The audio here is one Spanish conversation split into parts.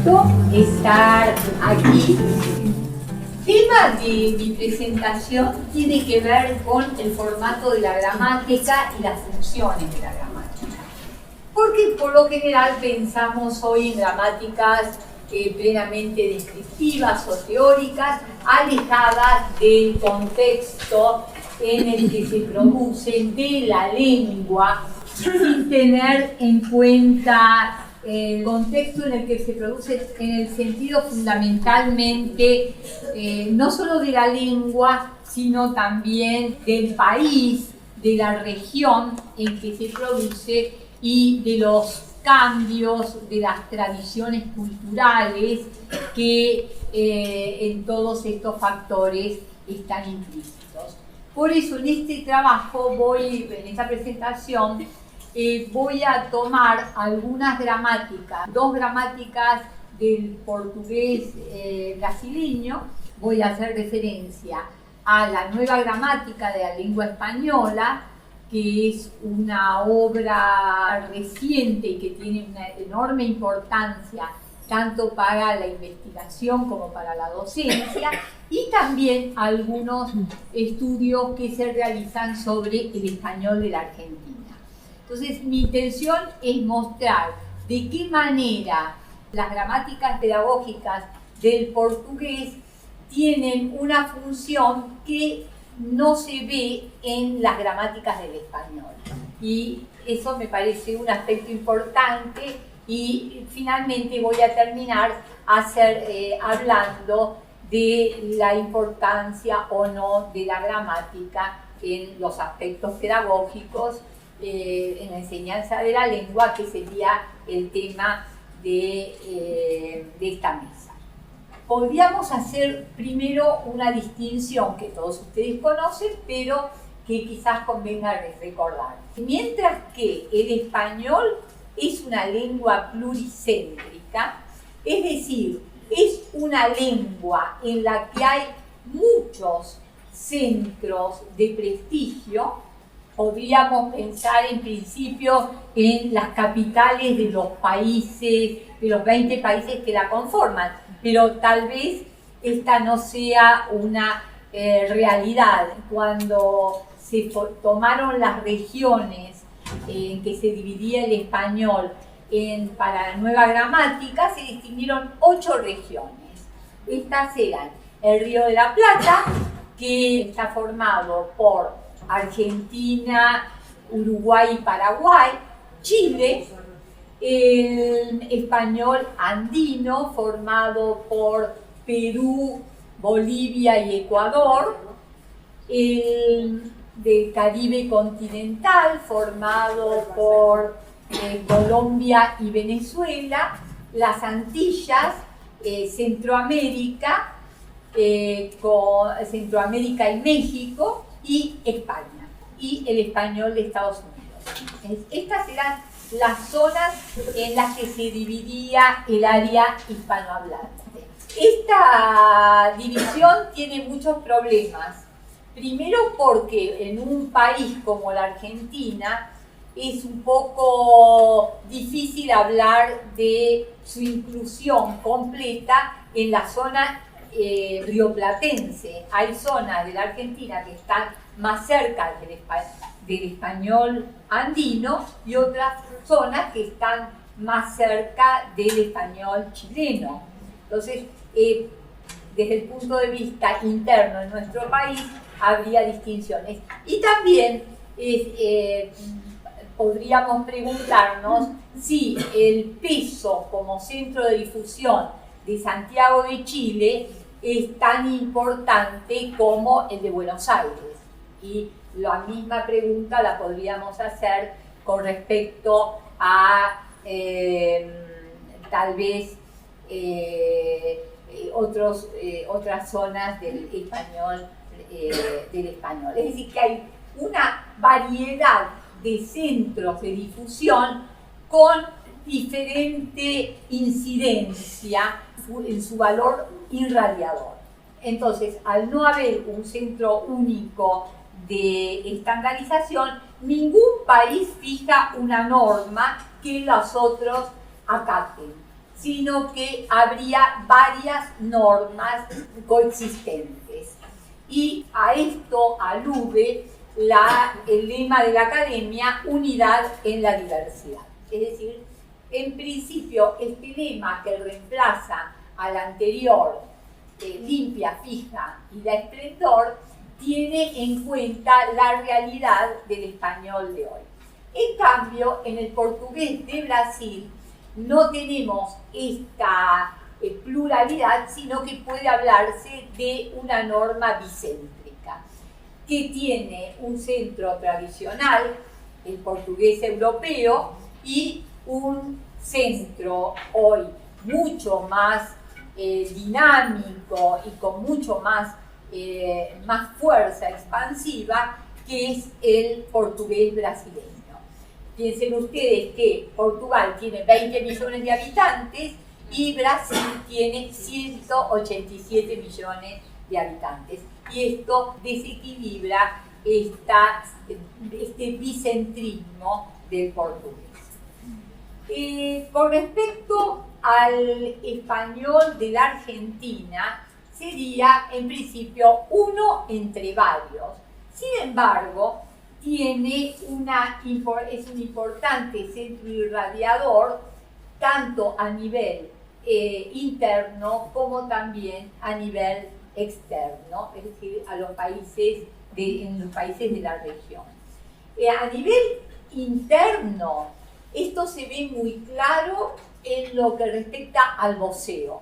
gusto estar aquí. El tema de mi presentación tiene que ver con el formato de la gramática y las funciones de la gramática. Porque por lo general pensamos hoy en gramáticas plenamente descriptivas o teóricas, alejadas del contexto en el que se producen, de la lengua, sin tener en cuenta el contexto en el que se produce, en el sentido fundamentalmente no solo de la lengua, sino también del país, de la región en que se produce y de los cambios de las tradiciones culturales que en todos estos factores están implícitos. Por eso en este trabajo, en esta presentación, voy a tomar algunas gramáticas, dos gramáticas del portugués brasileño. Voy a hacer referencia a la nueva gramática de la lengua española, que es una obra reciente y que tiene una enorme importancia tanto para la investigación como para la docencia, y también algunos estudios que se realizan sobre el español de la Argentina. Entonces, mi intención es mostrar de qué manera las gramáticas pedagógicas del portugués tienen una función que no se ve en las gramáticas del español. Y eso me parece un aspecto importante, y finalmente voy a terminar hablando de la importancia o no de la gramática en los aspectos pedagógicos, en la enseñanza de la lengua, que sería el tema de esta mesa. Podríamos hacer primero una distinción que todos ustedes conocen, pero que quizás convenga recordar. Mientras que el español es una lengua pluricéntrica, es decir, es una lengua en la que hay muchos centros de prestigio. Podríamos pensar en principio en las capitales de los países, de los 20 países que la conforman, pero tal vez esta no sea una realidad. Cuando se tomaron las regiones en que se dividía el español para la nueva gramática, se distinguieron 8 regiones. Estas eran el Río de la Plata, que está formado por Argentina, Uruguay y Paraguay; Chile, el español andino, formado por Perú, Bolivia y Ecuador; el del Caribe continental, formado por Colombia y Venezuela; las Antillas, Centroamérica, Centroamérica y México; y España, y el español de Estados Unidos. Estas eran las zonas en las que se dividía el área hispanohablante. Esta división tiene muchos problemas. Primero, porque en un país como la Argentina es un poco difícil hablar de su inclusión completa en la zona rioplatense. Hay zonas de la Argentina que están más cerca del español andino y otras zonas que están más cerca del español chileno. Entonces, desde el punto de vista interno en nuestro país, habría distinciones. Y también podríamos preguntarnos si el peso como centro de difusión de Santiago de Chile es tan importante como el de Buenos Aires. Y la misma pregunta la podríamos hacer con respecto a tal vez otras zonas del español. Es decir, que hay una variedad de centros de difusión con diferente incidencia en su valor irradiador. Entonces, al no haber un centro único de estandarización, ningún país fija una norma que los otros acaten. sino que habría varias normas coexistentes. Y a esto alude el lema de la academia, unidad en la diversidad. Es decir, en principio, este lema que reemplaza al anterior, limpia, fija y da esplendor, tiene en cuenta la realidad del español de hoy. En cambio, en el portugués de Brasil no tenemos esta pluralidad, sino que puede hablarse de una norma bicéntrica, que tiene un centro tradicional, el portugués europeo, y un centro hoy mucho más dinámico y con mucho más fuerza expansiva, que es el portugués brasileño. Piensen ustedes que Portugal tiene 20 millones de habitantes y Brasil tiene 187 millones de habitantes. Y esto desequilibra este bicentrismo del portugués. Con respecto al español de la Argentina, sería en principio uno entre varios. Sin embargo, es un importante centro irradiador tanto a nivel interno como también a nivel externo, es decir, en los países de la región. A nivel interno, esto se ve muy claro en lo que respecta al voceo.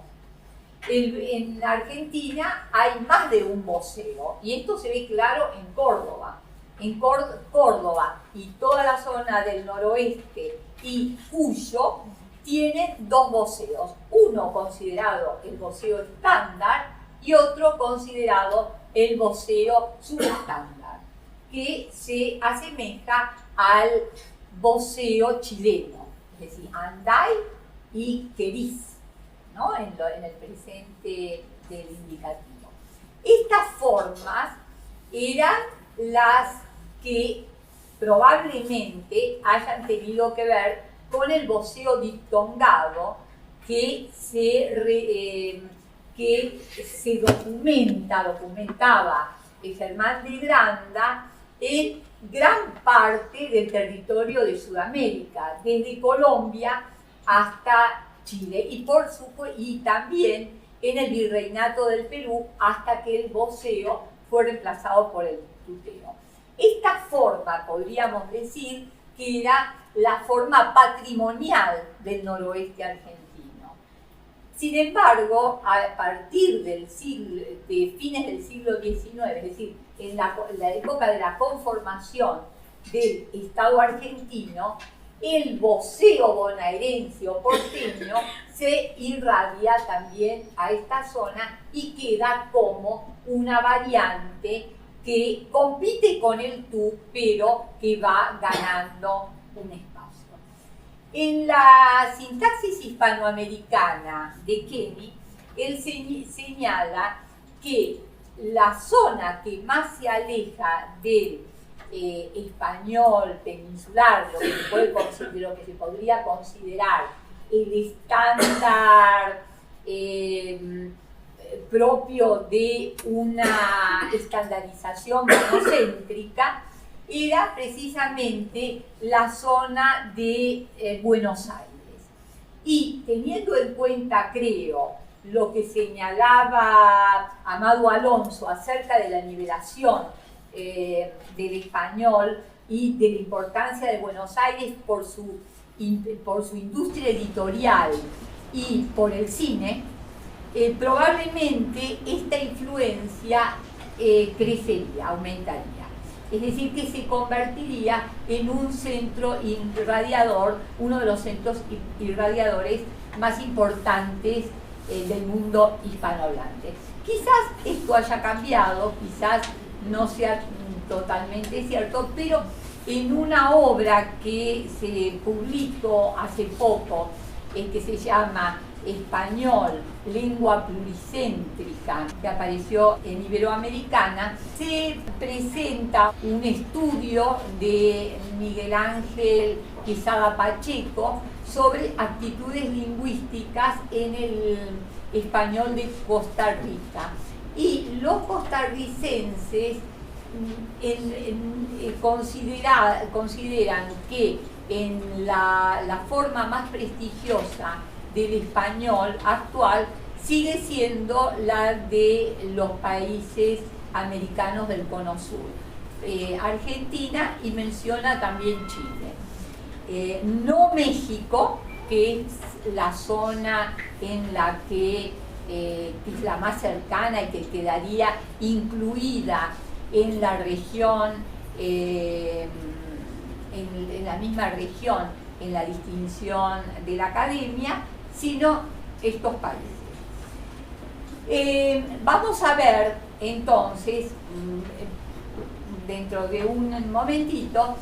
En Argentina hay más de un voceo, y esto se ve claro en Córdoba. En Córdoba y toda la zona del noroeste y Cuyo tienen dos voceos, uno considerado el voceo estándar y otro considerado el voceo subestándar, que se asemeja al voceo chileno, es decir, andai y querís, ¿no? en el presente del indicativo. Estas formas eran las que probablemente hayan tenido que ver con el voceo diptongado que se documentaba Germán de Granda en gran parte del territorio de Sudamérica, desde Colombia hasta Chile y también en el Virreinato del Perú, hasta que el voceo fue reemplazado por el tuteo. Esta forma, podríamos decir, que era la forma patrimonial del noroeste argentino. Sin embargo, a partir de fines del siglo XIX, es decir, en la época de la conformación del Estado argentino, el voceo bonaerense o porteño se irradia también a esta zona y queda como una variante que compite con el tú, pero que va ganando un espacio. En la sintaxis hispanoamericana de Kenny, él señala que la zona que más se aleja del español peninsular, lo que se podría considerar el estándar propio de una estandarización monocéntrica, era precisamente la zona de Buenos Aires. Y teniendo en cuenta, creo, lo que señalaba Amado Alonso acerca de la nivelación del español y de la importancia de Buenos Aires por su industria editorial y por el cine, probablemente esta influencia crecería, aumentaría. Es decir, que se convertiría en un centro irradiador, uno de los centros irradiadores más importantes del mundo hispanohablante. Quizás esto haya cambiado, quizás no sea totalmente cierto, pero en una obra que se publicó hace poco que se llama Español, lengua pluricéntrica, que apareció en Iberoamericana, se presenta un estudio de Miguel Ángel Quesada Pacheco sobre actitudes lingüísticas en el español de Costa Rica. Y los costarricenses consideran que en la forma más prestigiosa del español actual sigue siendo la de los países americanos del Cono Sur, Argentina, y menciona también Chile. No México, que es la zona en la que es la más cercana y que quedaría incluida en la región, en la misma región, en la distinción de la academia, sino estos países. Vamos a ver entonces, dentro de un momentito,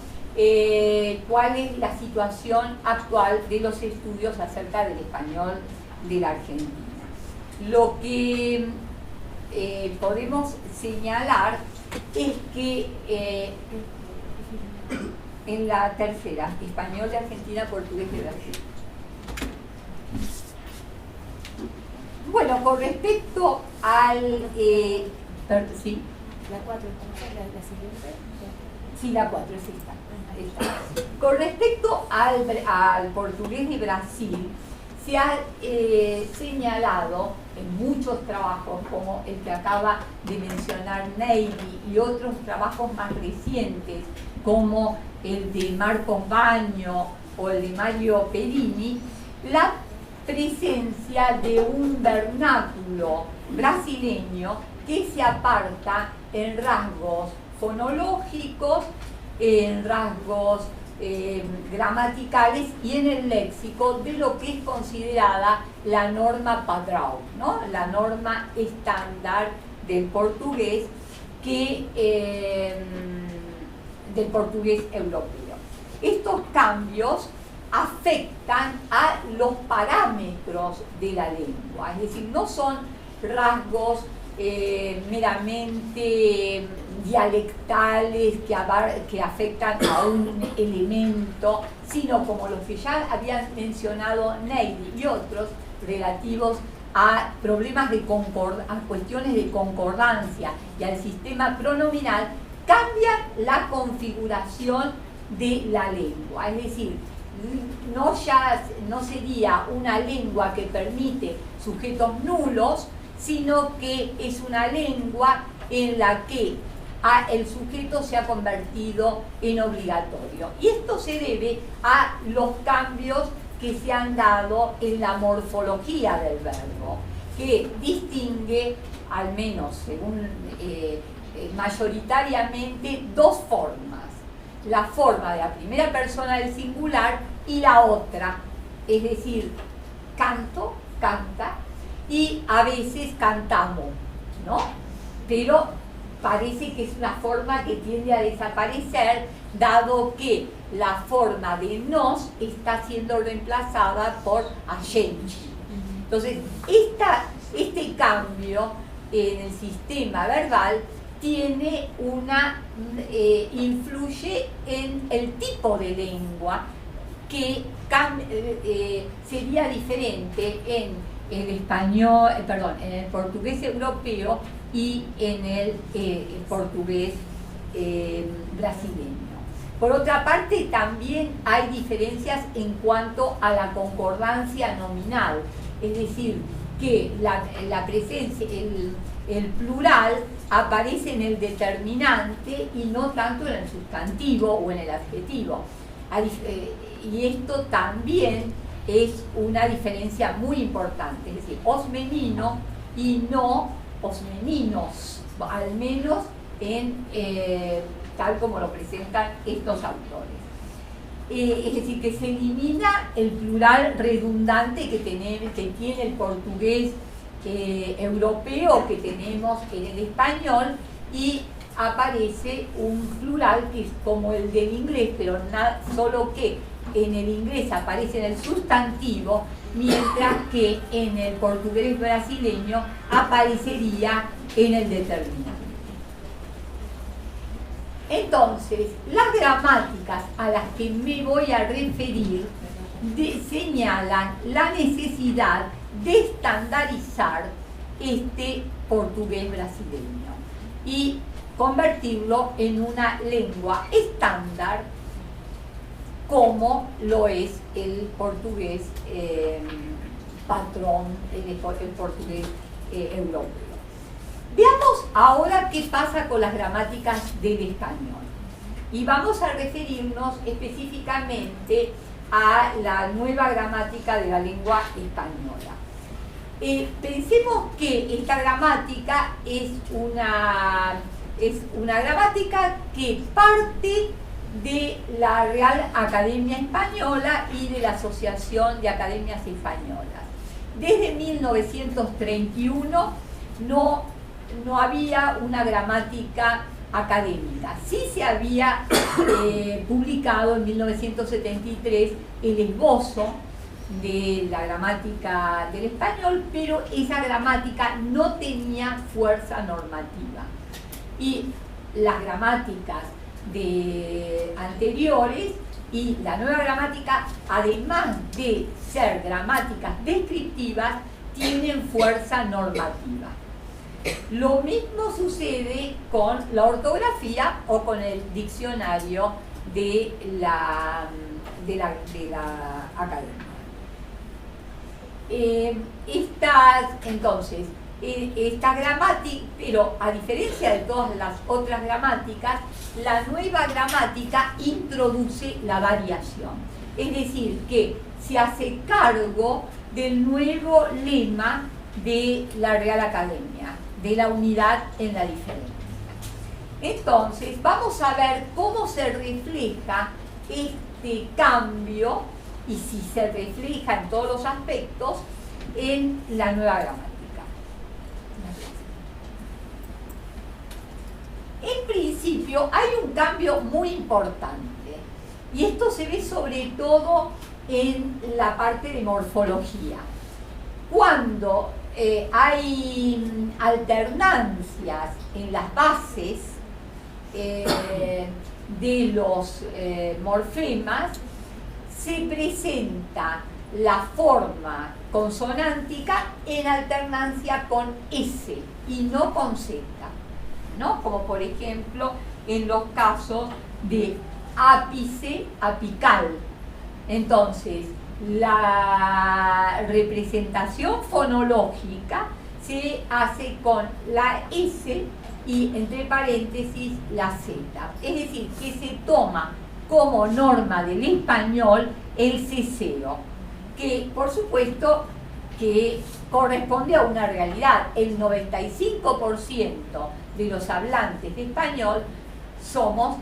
cuál es la situación actual de los estudios acerca del español de la Argentina. Lo que podemos señalar es que en la tercera, español de Argentina, portugués de Brasil. Bueno, con respecto al... ¿sí? La 4, la siguiente. Sí, la 4 es esta. Con respecto al portugués de Brasil, se ha señalado en muchos trabajos, como el que acaba de mencionar Neidy, y otros trabajos más recientes, como el de Marcos Baño o el de Mario Perini, la presencia de un vernáculo brasileño que se aparta en rasgos fonológicos, en rasgos gramaticales y en el léxico de lo que es considerada la norma padrão, ¿no? La norma estándar del portugués, del portugués europeo. Estos cambios afectan a los parámetros de la lengua, es decir, no son rasgos meramente dialectales que afectan a un elemento, sino como los que ya habían mencionado Neidy y otros, relativos a problemas a cuestiones de concordancia y al sistema pronominal, cambian la configuración de la lengua. Es decir, no sería una lengua que permite sujetos nulos, sino que es una lengua en la que el sujeto se ha convertido en obligatorio. Y esto se debe a los cambios que se han dado en la morfología del verbo, que distingue, al menos según mayoritariamente, dos formas. La forma de la primera persona del singular y la otra, es decir, canto, canta, y a veces cantamos, ¿no? Pero parece que es una forma que tiende a desaparecer, dado que la forma de nos está siendo reemplazada por a gente. Entonces, este cambio en el sistema verbal tiene influye en el tipo de lengua, que sería diferente en el español, en el portugués europeo y en el portugués brasileño. Por otra parte, también hay diferencias en cuanto a la concordancia nominal, es decir, que la presencia, el plural aparece en el determinante y no tanto en el sustantivo o en el adjetivo. Y esto también es una diferencia muy importante, es decir, osmenino y no osmeninos, al menos tal como lo presentan estos autores. Es decir, que se elimina el plural redundante que tiene el portugués europeo, que tenemos en el español, y aparece un plural que es como el del inglés, pero solo que en el inglés aparece en el sustantivo, mientras que en el portugués brasileño aparecería en el determinado. Entonces, las gramáticas a las que me voy a referir señalan la necesidad de estandarizar este portugués brasileño y convertirlo en una lengua estándar como lo es el portugués patrón, el portugués europeo. Veamos ahora qué pasa con las gramáticas del español. Y vamos a referirnos específicamente a la nueva gramática de la lengua española. Pensemos que esta gramática es una gramática que parte de la Real Academia Española y de la Asociación de Academias Españolas. Desde 1931 no había una gramática académica. Sí se había publicado en 1973 el esbozo de la gramática del español, pero esa gramática no tenía fuerza normativa. Y las gramáticas anteriores y la nueva gramática, además de ser gramáticas descriptivas, tienen fuerza normativa. Lo mismo sucede con la ortografía o con el diccionario de la academia. Esta gramática, pero a diferencia de todas las otras gramáticas, la nueva gramática introduce la variación. Es decir, que se hace cargo del nuevo lema de la Real Academia, de la unidad en la diferencia. Entonces, vamos a ver cómo se refleja este cambio y si se refleja en todos los aspectos en la nueva gramática. En principio hay un cambio muy importante y esto se ve sobre todo en la parte de morfología. Cuando hay alternancias en las bases de los morfemas, se presenta la forma consonántica en alternancia con S y no con Z, ¿no? Como por ejemplo en los casos de ápice, apical. Entonces, la representación fonológica se hace con la S y entre paréntesis la Z. Es decir, que se toma como norma del español el ceseo, que por supuesto que corresponde a una realidad. El 95% de los hablantes de español usamos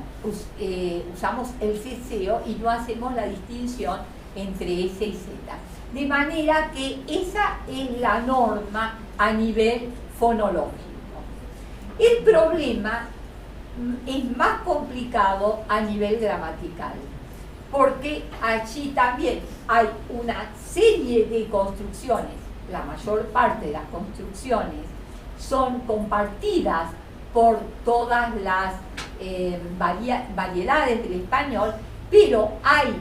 el ceseo y no hacemos la distinción entre S y Z. De manera que esa es la norma a nivel fonológico. El problema es más complicado a nivel gramatical, porque allí también hay una serie de construcciones, la mayor parte de las construcciones son compartidas por todas las variedades del español, pero hay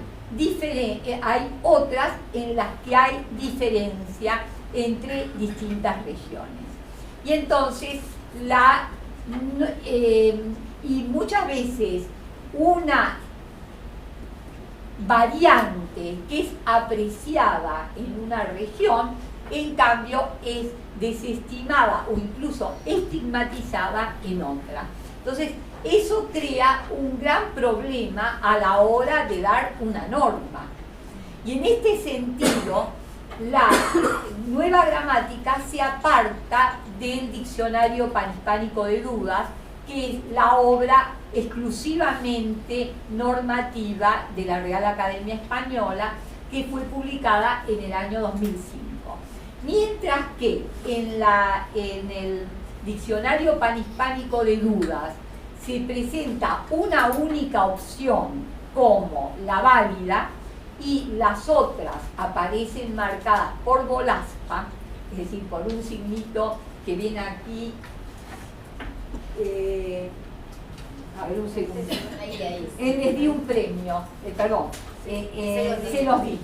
otras en las que hay diferencia entre distintas regiones. Y entonces, y muchas veces una variante que es apreciada en una región, en cambio es desestimada o incluso estigmatizada en otra. Entonces, eso crea un gran problema a la hora de dar una norma. Y en este sentido, la nueva gramática se aparta del Diccionario Panhispánico de Dudas, que es la obra exclusivamente normativa de la Real Academia Española, que fue publicada en el año 2005. Mientras que en el Diccionario Panhispánico de Dudas se presenta una única opción como la válida, y las otras aparecen marcadas por volaspa, es decir, por un signito que viene aquí. A ver, un segundo. Ahí. Les di un premio, perdón, se los di,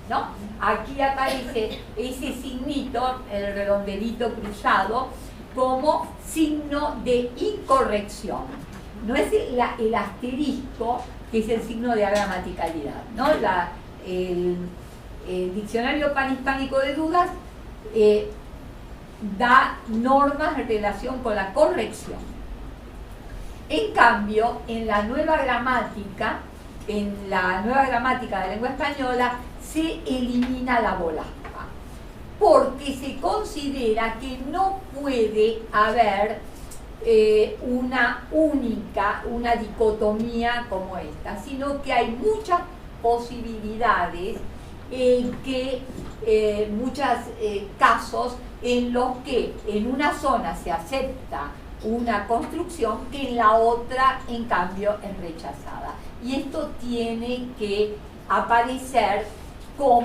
¿no? Aquí aparece ese signito, el redondelito cruzado, como signo de incorrección. No es el asterisco, que es el signo de agramaticalidad, ¿no? El diccionario panhispánico de dudas da normas en relación con la corrección. En cambio, en la nueva gramática de la lengua española, se elimina la volaspa, porque se considera que no puede haber una dicotomía como esta, sino que hay muchas posibilidades, muchos casos en los que en una zona se acepta una construcción que en la otra, en cambio, es rechazada. Y esto tiene que aparecer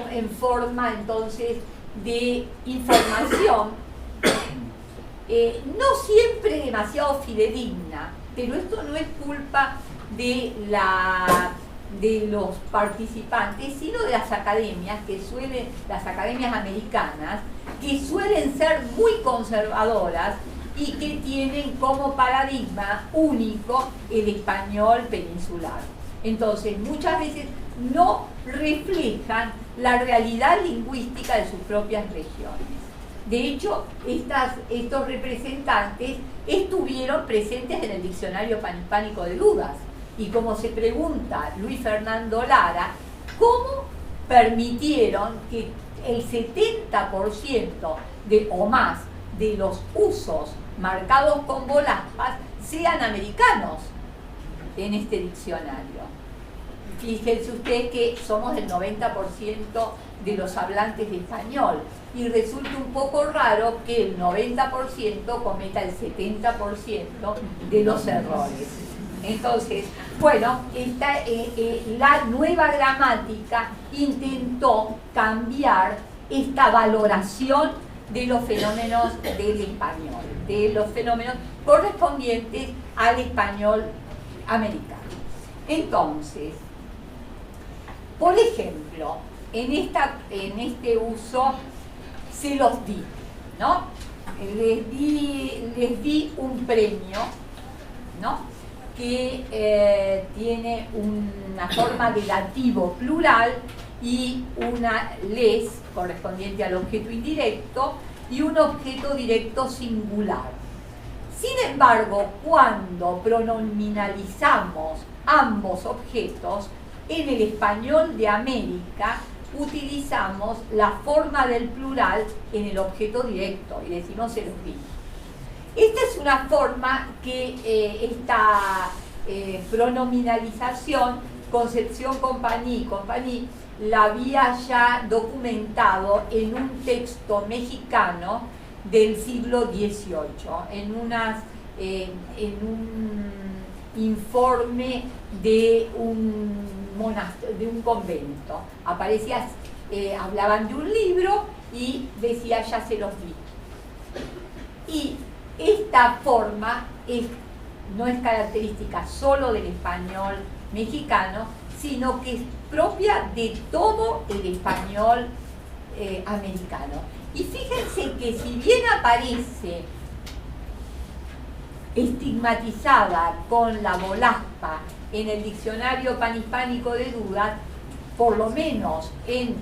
en forma, entonces, de información, no siempre demasiado fidedigna, pero esto no es culpa de los participantes, sino de las academias, las academias americanas, que suelen ser muy conservadoras y que tienen como paradigma único el español peninsular. Entonces, muchas veces no reflejan la realidad lingüística de sus propias regiones. De hecho, estos representantes estuvieron presentes en el diccionario panhispánico de dudas. Y como se pregunta Luis Fernando Lara, ¿cómo permitieron que el 70% o más de los usos marcados con volaspas sean americanos en este diccionario? Fíjense ustedes que somos el 90% de los hablantes de español y resulta un poco raro que el 90% cometa el 70% de los errores. Entonces, bueno, la nueva gramática intentó cambiar esta valoración de los fenómenos del español, de los fenómenos correspondientes al español americano. Entonces, por ejemplo, en este uso se los di, ¿no? Les di un premio, ¿no? Que tiene una forma de dativo plural y una les correspondiente al objeto indirecto y un objeto directo singular. Sin embargo, cuando pronominalizamos ambos objetos, en el español de América utilizamos la forma del plural en el objeto directo y decimos se los di. Esta es una forma que esta pronominalización, Concepción Compañí y Compañí, la había ya documentado en un texto mexicano del siglo XVIII, en un informe de un convento. Aparecía, hablaban de un libro y decía ya se los di. Y esta forma no es característica solo del español mexicano, sino que es propia de todo el español americano. Y fíjense que si bien aparece estigmatizada con la volaspa en el diccionario panhispánico de dudas, por lo menos en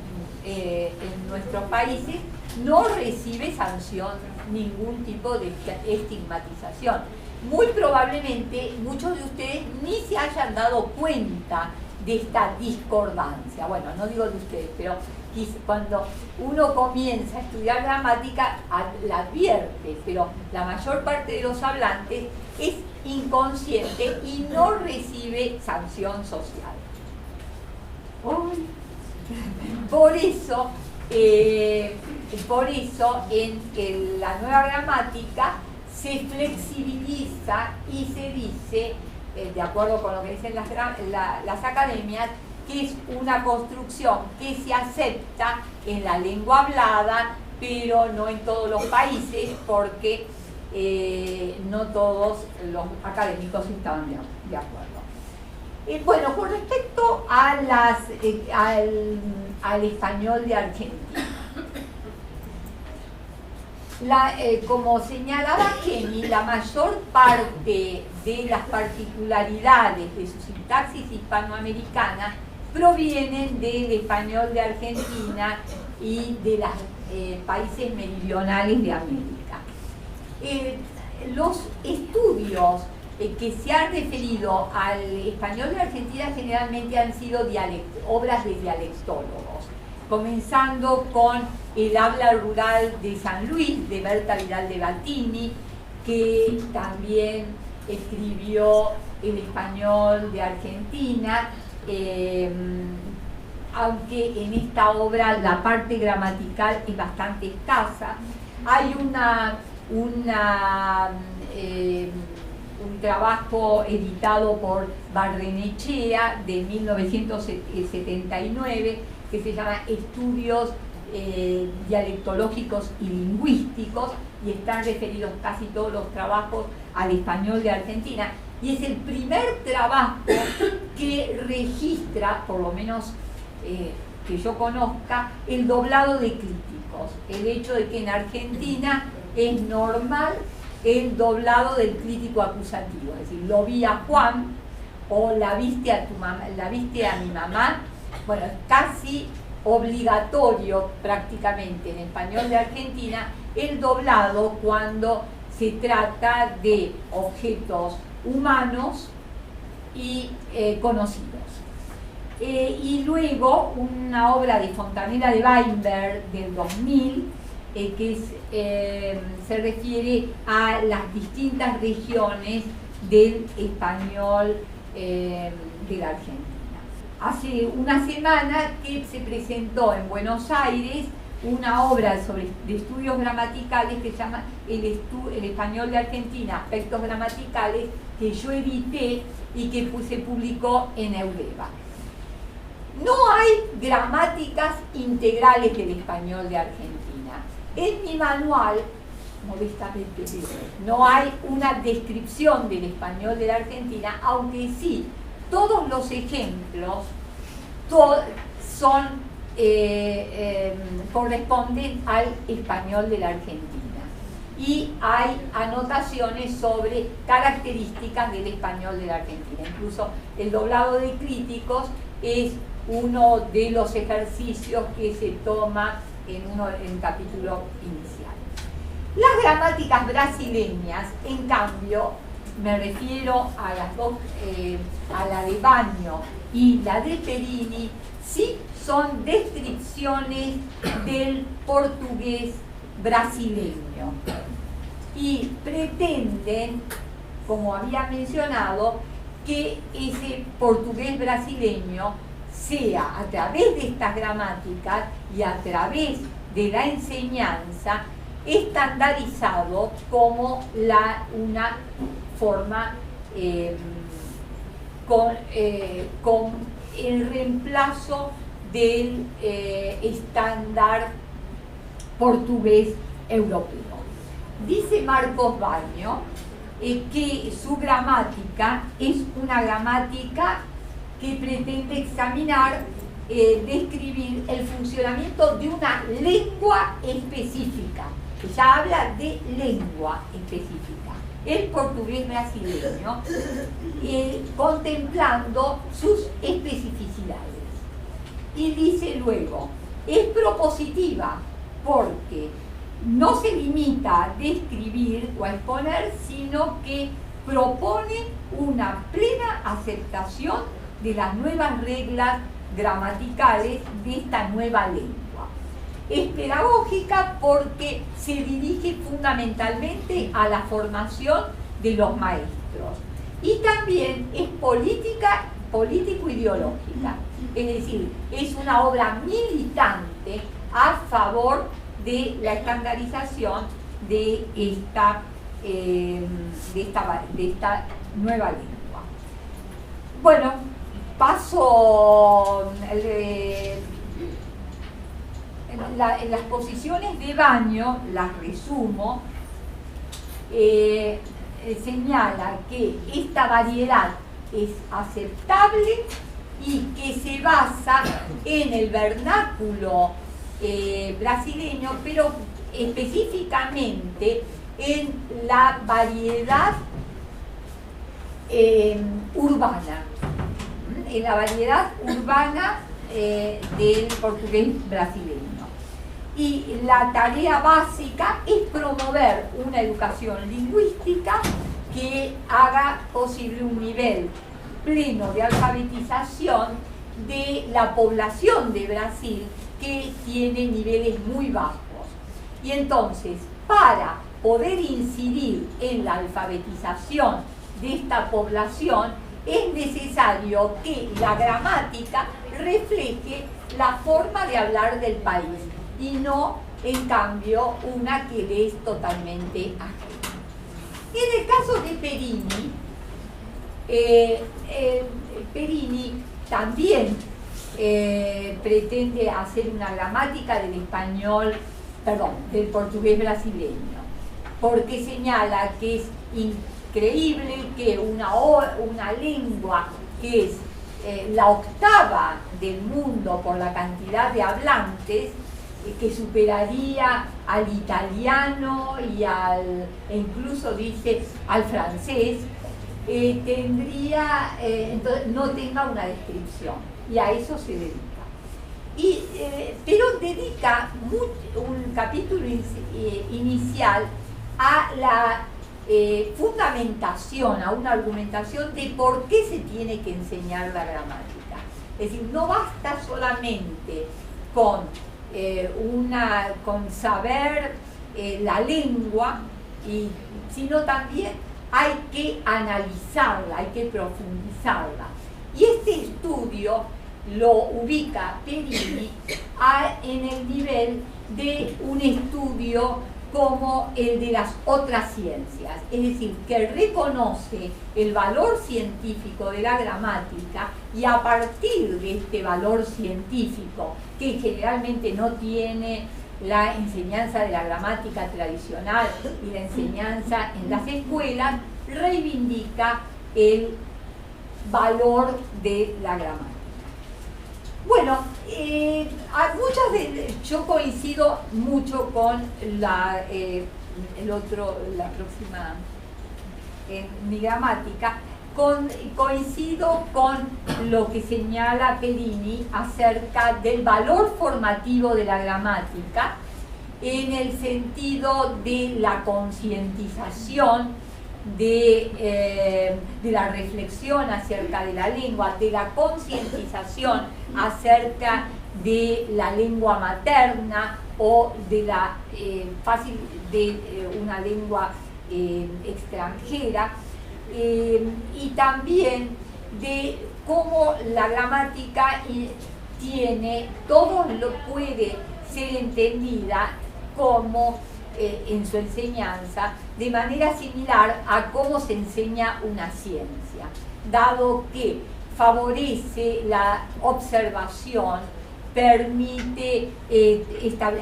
nuestros países, no recibe sanción ningún tipo de estigmatización. Muy probablemente muchos de ustedes ni se hayan dado cuenta de esta discordancia. Bueno, no digo de ustedes, pero cuando uno comienza a estudiar gramática la advierte, pero la mayor parte de los hablantes es inconsciente y no recibe sanción social. Por eso en la nueva gramática se flexibiliza y se dice, de acuerdo con lo que dicen las academias, que es una construcción que se acepta en la lengua hablada, pero no en todos los países, porque no todos los académicos estaban de acuerdo. Bueno, con respecto a al español de Argentina, como señalaba Kenny, la mayor parte de las particularidades de su sintaxis hispanoamericana provienen del español de Argentina y de los países meridionales de América. Los estudios que se han referido al español de Argentina generalmente han sido obras de dialectólogos, comenzando con El habla rural de San Luis, de Berta Vidal de Batini, que también escribió el español de Argentina, aunque en esta obra la parte gramatical es bastante escasa. Hay un trabajo editado por Barrenechea de 1979 que se llama Estudios dialectológicos y lingüísticos, y están referidos casi todos los trabajos al español de Argentina, y es el primer trabajo que registra, por lo menos que yo conozca, el doblado de críticos, el hecho de que en Argentina es normal el doblado del crítico acusativo, es decir, lo vi a Juan, o la viste a tu mamá, la viste a mi mamá. Bueno, es casi obligatorio prácticamente en español de Argentina el doblado cuando se trata de objetos humanos y conocidos. Y luego una obra de Fontanella de Weinberg del 2000 que se refiere a las distintas regiones del español de la Argentina. Hace una semana que se presentó en Buenos Aires una obra de estudios gramaticales que se llama el español de Argentina, aspectos gramaticales, que yo edité y que se publicó en Eureva. No hay gramáticas integrales del español de Argentina. En mi manual, modestamente, no hay una descripción del español de la Argentina, aunque sí, todos los ejemplos corresponden al español de la Argentina. Y hay anotaciones sobre características del español de la Argentina. Incluso el doblado de críticos es uno de los ejercicios que se toma en el capítulo inicial. Las gramáticas brasileñas, en cambio, me refiero a las dos, a la de Baño y la de Perini, sí son descripciones del portugués brasileño y pretenden, como había mencionado, que ese portugués brasileño sea, a través de estas gramáticas y a través de la enseñanza, estandarizado como una forma con el reemplazo del estándar portugués europeo. Dice Marcos Baño que su gramática es una gramática que pretende examinar, describir el funcionamiento de una lengua específica. Ella habla de lengua específica, el portugués brasileño, contemplando sus especificidades. Y dice luego, es propositiva porque no se limita a describir o a exponer, sino que propone una plena aceptación de las nuevas reglas gramaticales de esta nueva lengua. Es pedagógica porque se dirige fundamentalmente a la formación de los maestros. Y también es político-ideológica. Es decir, es una obra militante a favor de la estandarización de esta nueva lengua. Bueno, paso en las posiciones de baño, las resumo, señala que esta variedad es aceptable y que se basa en el vernáculo brasileño, pero específicamente en la variedad urbana, en la variedad urbana del portugués brasileño. Y la tarea básica es promover una educación lingüística que haga posible un nivel pleno de alfabetización de la población de Brasil, que tiene niveles muy bajos. Y entonces, para poder incidir en la alfabetización de esta población, es necesario que la gramática refleje la forma de hablar del país y no, en cambio, una que le es totalmente ajena. En el caso de Perini, Perini también pretende hacer una gramática del español, perdón, del portugués brasileño, porque señala que es increíble que una lengua que es la octava del mundo por la cantidad de hablantes, que superaría al italiano y e incluso dice al francés, entonces no tenga una descripción, y a eso se dedica. Pero dedica un capítulo inicial a la fundamentación, a una argumentación de por qué se tiene que enseñar la gramática. Es decir, no basta solamente con saber la lengua, sino también hay que analizarla, hay que profundizarla. Y este estudio lo ubica Perini en el nivel de un estudio como el de las otras ciencias, es decir, que reconoce el valor científico de la gramática, y a partir de este valor científico, que generalmente no tiene la enseñanza de la gramática tradicional y la enseñanza en las escuelas, reivindica el valor de la gramática. Bueno, yo coincido mucho con la próxima mi gramática, coincido con lo que señala Perini acerca del valor formativo de la gramática, en el sentido de la concientización, de la reflexión acerca de la lengua, de la concientización acerca de la lengua materna o de una lengua extranjera, y también de cómo la gramática puede ser entendida como en su enseñanza de manera similar a cómo se enseña una ciencia, dado que favorece la observación, permite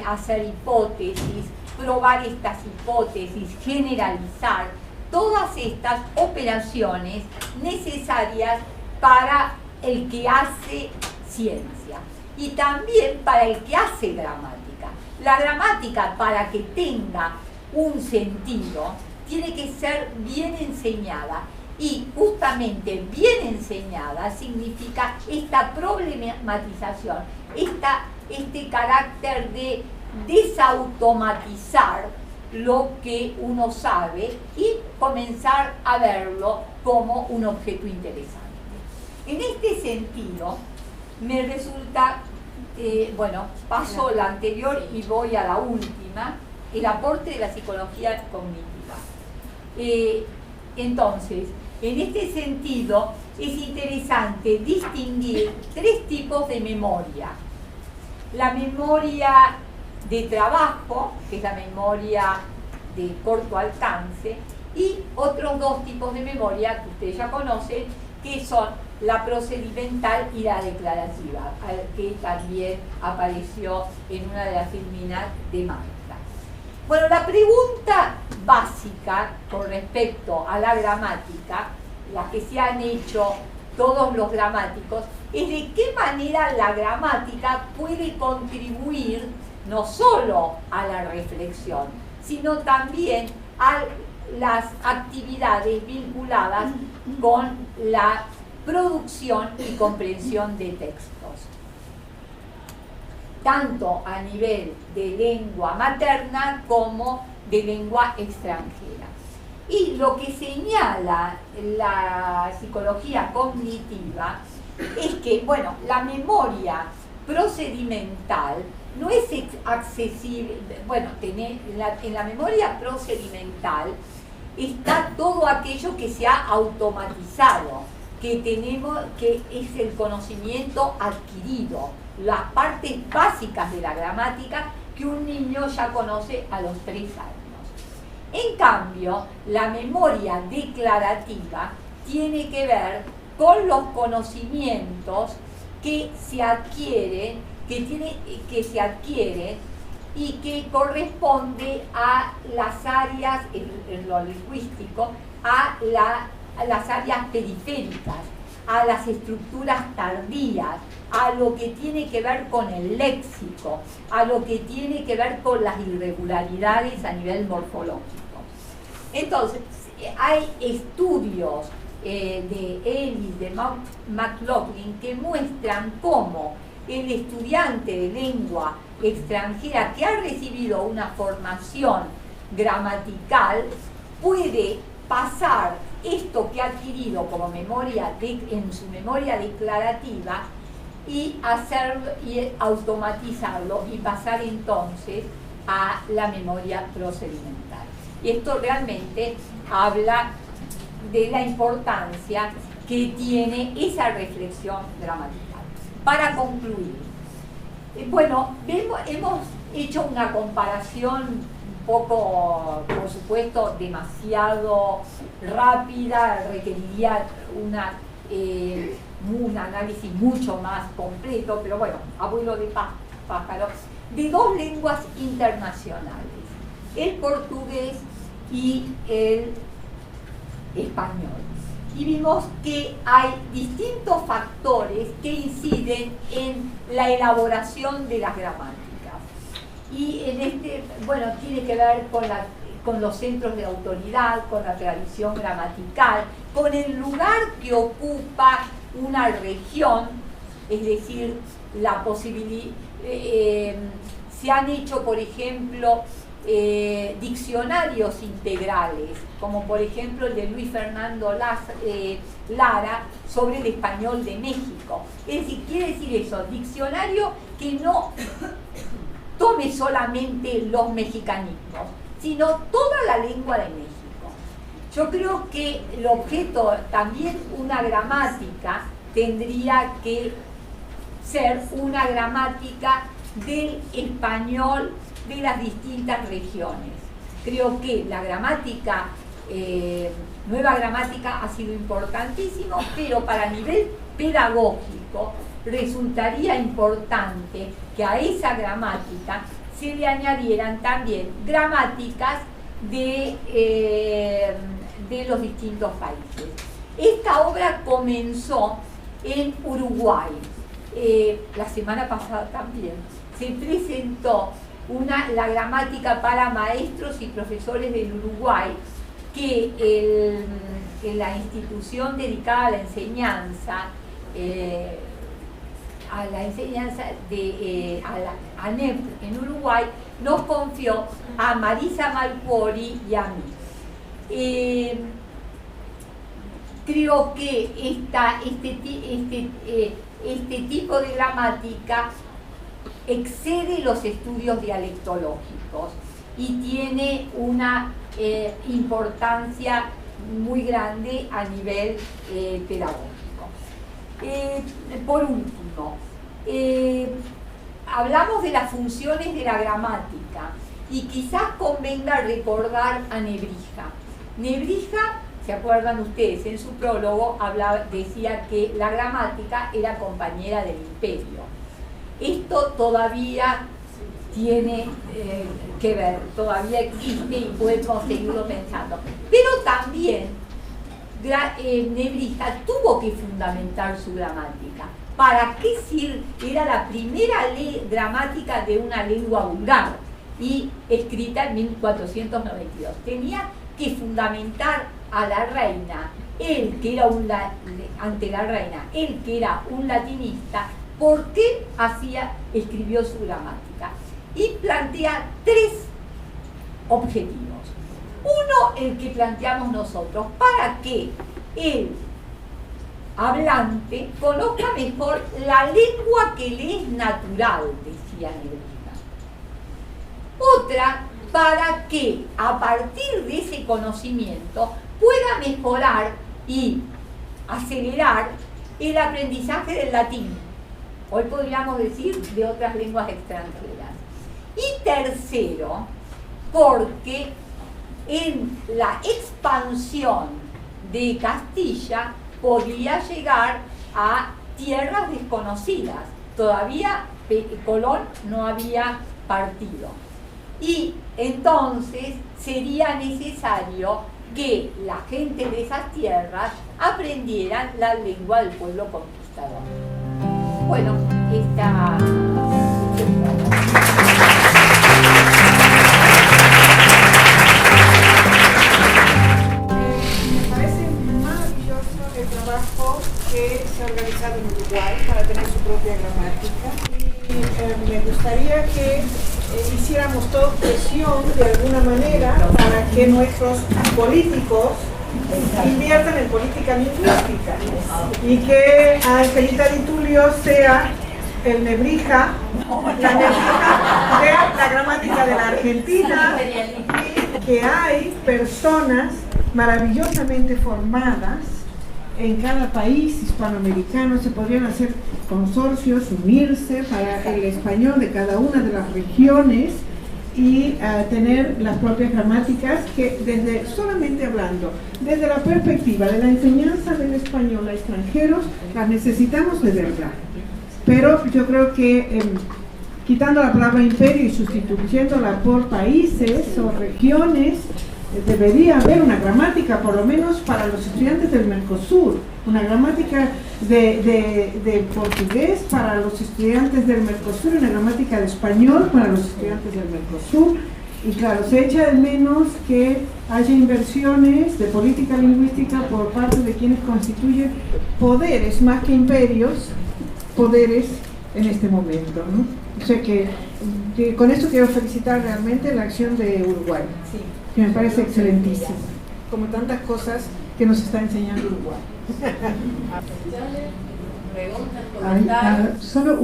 hacer hipótesis, probar estas hipótesis, generalizar, todas estas operaciones necesarias para el que hace ciencia y también para el que hace gramática. La gramática, para que tenga un sentido, tiene que ser bien enseñada, y justamente bien enseñada significa esta problematización, este carácter de desautomatizar lo que uno sabe y comenzar a verlo como un objeto interesante. En este sentido, me resulta, paso la anterior y voy a la última, el aporte de la psicología cognitiva. Entonces, en este sentido, es interesante distinguir tres tipos de memoria. La memoria de trabajo, que es la memoria de corto alcance, y otros dos tipos de memoria que ustedes ya conocen, que son la procedimental y la declarativa, que también apareció en una de las filminas de Malta. Bueno, la pregunta básica con respecto a la gramática, la que se han hecho todos los gramáticos, es de qué manera la gramática puede contribuir no solo a la reflexión, sino también a las actividades vinculadas con la producción y comprensión de textos, tanto a nivel de lengua materna como de lengua extranjera. Y lo que señala la psicología cognitiva es que, bueno, la memoria procedimental no es accesible. Bueno, en la memoria procedimental está todo aquello que se ha automatizado, que tenemos, que es el conocimiento adquirido, las partes básicas de la gramática que un niño ya conoce a los 3 años. En cambio, la memoria declarativa tiene que ver con los conocimientos que se adquieren, y que corresponde a las áreas, en lo lingüístico, a las áreas periféricas, a las estructuras tardías, a lo que tiene que ver con el léxico, a lo que tiene que ver con las irregularidades a nivel morfológico. Entonces, hay estudios de Ellis, de McLaughlin, que muestran cómo el estudiante de lengua extranjera que ha recibido una formación gramatical puede pasar esto que ha adquirido como memoria en su memoria declarativa y automatizarlo y pasar entonces a la memoria procedimental. Y esto realmente habla de la importancia que tiene esa reflexión gramatical. Para concluir, bueno, hemos hecho una comparación un poco, por supuesto, demasiado rápida, requeriría un análisis mucho más completo, pero bueno, abuelo de pájaro, de 2 lenguas internacionales, el portugués y el español. Y vimos que hay distintos factores que inciden en la elaboración de las gramáticas. Y bueno, tiene que ver con los centros de autoridad, con la tradición gramatical, con el lugar que ocupa una región, es decir, la posibilidad. Se han hecho, por ejemplo, diccionarios integrales, como por ejemplo el de Luis Fernando Lara sobre el español de México. Es decir, quiere decir eso, diccionario que no tome solamente los mexicanismos, sino toda la lengua de México. Yo creo que el objeto, también una gramática, tendría que ser una gramática del español de las distintas regiones. Creo que la gramática, nueva gramática ha sido importantísimo, pero para nivel pedagógico resultaría importante que a esa gramática se le añadieran también gramáticas de los distintos países. Esta obra comenzó en Uruguay. La semana pasada también se presentó la gramática para maestros y profesores del Uruguay, que la institución dedicada a la enseñanza de ANEP en Uruguay nos confió a Marisa Malcuori y a mí. Creo que este tipo de gramática excede los estudios dialectológicos y tiene una importancia muy grande a nivel pedagógico. Por último, hablamos de las funciones de la gramática y quizás convenga recordar a Nebrija. Nebrija ¿se acuerdan ustedes? En su prólogo decía que la gramática era compañera del imperio. Esto todavía tiene que ver, todavía existe y podemos seguirlo pensando. Pero también Nebrija tuvo que fundamentar su gramática. ¿Para qué sirve? Era la primera gramática de una lengua vulgar y escrita en 1492. Tenía que fundamentar a la reina, él que era ante la reina, él que era un latinista, ¿por qué escribió su gramática? Y plantea 3 objetivos. Uno, el que planteamos nosotros, para que el hablante conozca mejor la lengua que le es natural, decía Nebrija. Otra, para que a partir de ese conocimiento pueda mejorar y acelerar el aprendizaje del latín. Hoy podríamos decir de otras lenguas extranjeras. Y tercero, porque en la expansión de Castilla podía llegar a tierras desconocidas. Todavía Colón no había partido. Y entonces sería necesario que la gente de esas tierras aprendieran la lengua del pueblo conquistador. Bueno, esta... Me parece maravilloso el trabajo que se ha organizado en Uruguay para tener su propia gramática y me gustaría que hiciéramos toda presión de alguna manera para que nuestros políticos inviertan en política lingüística y que Angelita Di Tulio sea el Nebrija, la Nebrija de la gramática de la Argentina, y que hay personas maravillosamente formadas en cada país hispanoamericano. Se podrían hacer consorcios, unirse para el español de cada una de las regiones y tener las propias gramáticas que solamente hablando, desde la perspectiva de la enseñanza del español a extranjeros, las necesitamos de verdad. Pero yo creo que quitando la palabra imperio y sustituyéndola por países o regiones, debería haber una gramática, por lo menos para los estudiantes del Mercosur, una gramática de portugués para los estudiantes del Mercosur, una gramática de español para los estudiantes del Mercosur. Y claro, se echa de menos que haya inversiones de política lingüística por parte de quienes constituyen poderes, más que imperios, poderes en este momento, ¿no? O sea que con esto quiero felicitar realmente la acción de Uruguay, sí, que me parece excelentísima, como tantas cosas que nos está enseñando Uruguay. Solo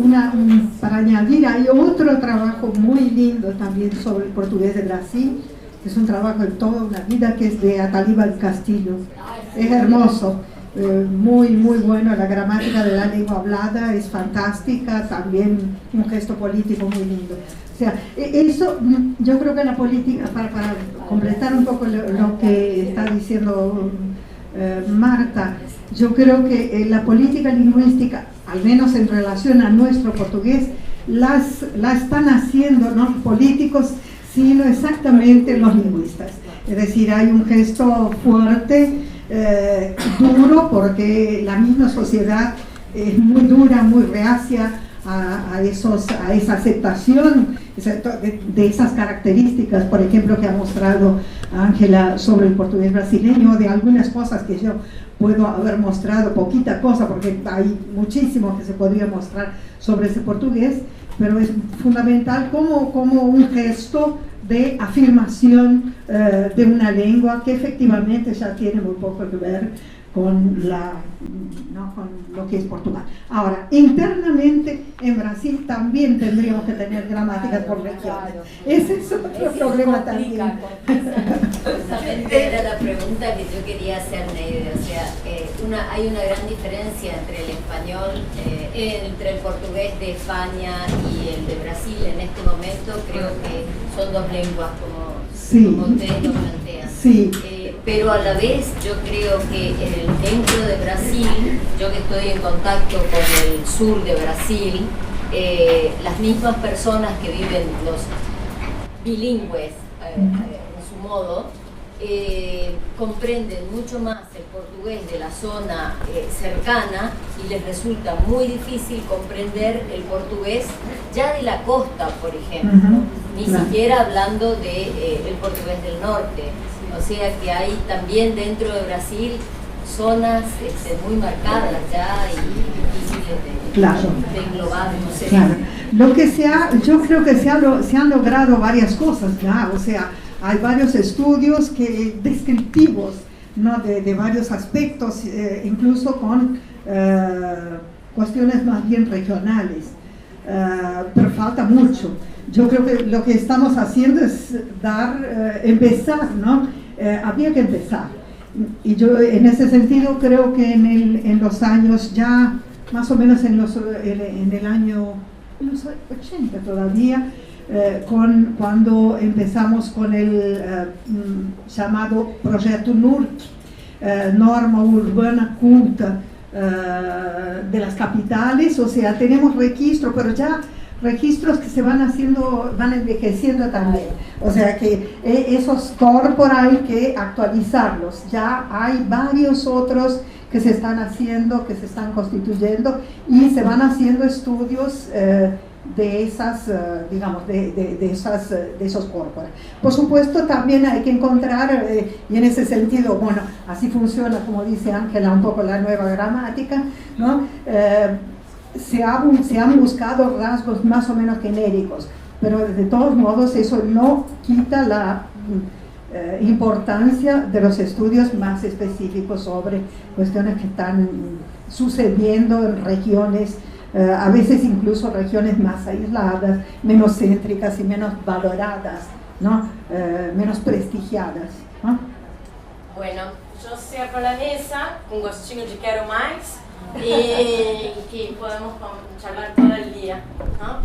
para añadir, hay otro trabajo muy lindo también sobre el portugués de Brasil, que es un trabajo de toda una vida, que es de Atalíbal Castillo. Es hermoso, muy bueno, la gramática de la lengua hablada es fantástica, también un gesto político muy lindo. O sea, eso, yo creo que la política, para completar un poco lo que está diciendo Marta, yo creo que la política lingüística, al menos en relación a nuestro portugués, la están haciendo no los políticos, sino exactamente los lingüistas. Es decir, hay un gesto fuerte, duro, porque la misma sociedad es muy dura, muy reacia a esa aceptación de esas características, por ejemplo, que ha mostrado Ángela sobre el portugués brasileño, de algunas cosas que yo puedo haber mostrado, poquita cosa, porque hay muchísimo que se podría mostrar sobre ese portugués, pero es fundamental como un gesto de afirmación de una lengua que efectivamente ya tiene muy poco que ver con lo que es Portugal. Ahora, internamente en Brasil también tendríamos que tener gramáticas por regiones. Ese es otro problema también. Justamente era la pregunta que yo quería hacer, Neide. O sea, hay una gran diferencia entre el español, entre el portugués de España y el de Brasil en este momento. Creo que son dos lenguas, como ustedes lo plantean. Sí. pero a la vez yo creo que dentro de Brasil, yo que estoy en contacto con el sur de Brasil, las mismas personas que viven, los bilingües en su modo, comprenden mucho más el portugués de la zona cercana y les resulta muy difícil comprender el portugués ya de la costa, por ejemplo, ni siquiera hablando del portugués del norte. O sea que hay también dentro de Brasil zonas muy marcadas ya y difíciles de englobar, no sé. Claro. Yo creo que se han logrado varias cosas ya, o sea, hay varios estudios descriptivos, ¿no? de varios aspectos, incluso con cuestiones más bien regionales, pero falta mucho. Yo creo que lo que estamos haciendo es empezar, ¿no? Había que empezar. Y yo en ese sentido creo que en los años ya, más o menos en el año en los 80 todavía, cuando empezamos con el llamado Proyecto NURC, Norma Urbana Culta de las capitales, o sea, tenemos registro, pero ya registros que se van envejeciendo también, o sea que esos corpora hay que actualizarlos. Ya hay varios otros que se están haciendo, que se están constituyendo y se van haciendo estudios de esas, digamos, de esos corpora. Por supuesto también hay que encontrar, y en ese sentido, bueno, así funciona, como dice Ángela, un poco la nueva gramática, ¿no? Se han buscado rasgos más o menos genéricos, pero de todos modos eso no quita la importancia de los estudios más específicos sobre cuestiones que están sucediendo en regiones, a veces incluso regiones más aisladas, menos céntricas y menos valoradas, ¿no? Menos prestigiadas, ¿no? Bueno, yo cierro la mesa, un gostinho de quero mais, y que podemos charlar todo el día, ¿no?